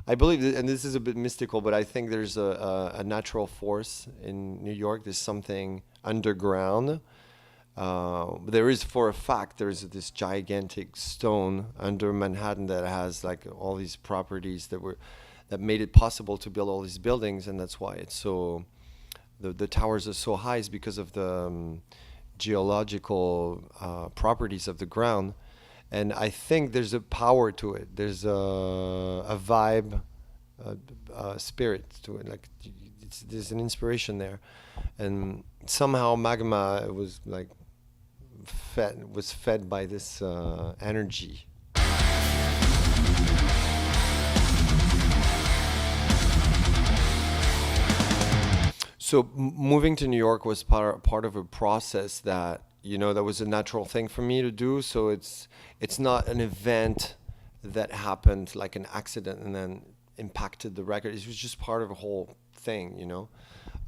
I believe, and this is a bit mystical, but I think there's a natural force in New York. There's something underground. There is, for a fact, there's this gigantic stone under Manhattan that has like all these properties that made it possible to build all these buildings, and that's why it's so the towers are so high is because of the geological properties of the ground. And I think there's a power to it. There's a vibe, spirit to it. Like there's an inspiration there, and somehow Magma was like fed by this energy. So moving to New York was part of a process that that was a natural thing for me to do. So it's not an event that happened like an accident and then impacted the record. It was just part of a whole thing.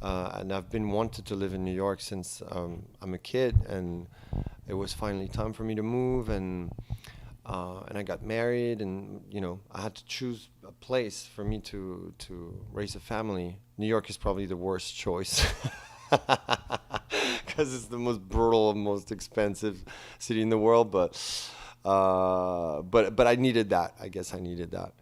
And I've been wanted to live in New York since I'm a kid, and it was finally time for me to move, and I got married, and I had to choose a place for me to raise a family. New York is probably the worst choice because it's the most brutal, most expensive city in the world. But I needed that. I guess I needed that.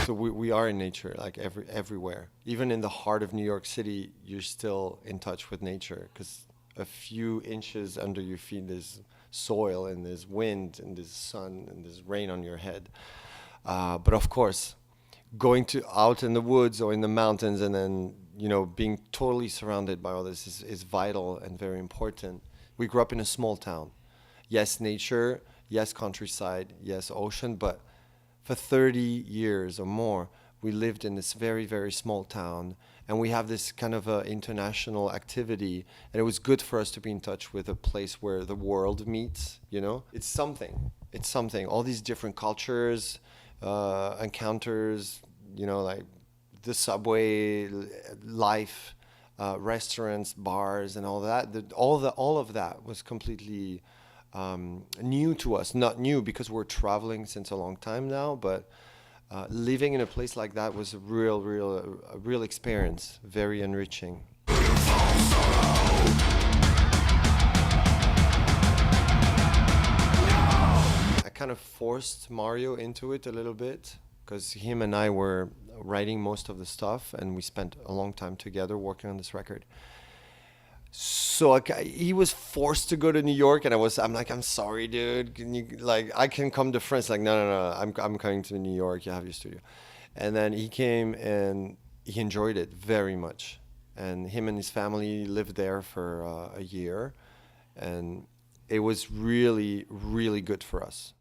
So we are in nature, like everywhere. Even in the heart of New York City, you're still in touch with nature because a few inches under your feet, there's soil and there's wind and there's sun and there's rain on your head. But of course, going to out in the woods or in the mountains and then being totally surrounded by all this is vital and very important. We grew up in a small town. Yes, nature. Yes, countryside. Yes, ocean. But for 30 years or more, we lived in this very, very small town, and we have this kind of international activity, and it was good for us to be in touch with a place where the world meets. It's something. It's something. All these different cultures, encounters, like the subway life, restaurants, bars, and all that. All of that was completely new to us. Not new because we're traveling since a long time now, but living in a place like that was a real experience, very enriching. I kind of forced Mario into it a little bit because him and I were writing most of the stuff, and we spent a long time together working on this record. So he was forced to go to New York, and I'm like, I'm sorry, dude. Can you I can come to France? Like, no. I'm coming to New York. You have your studio, and then he came and he enjoyed it very much, and him and his family lived there for a year, and it was really good for us.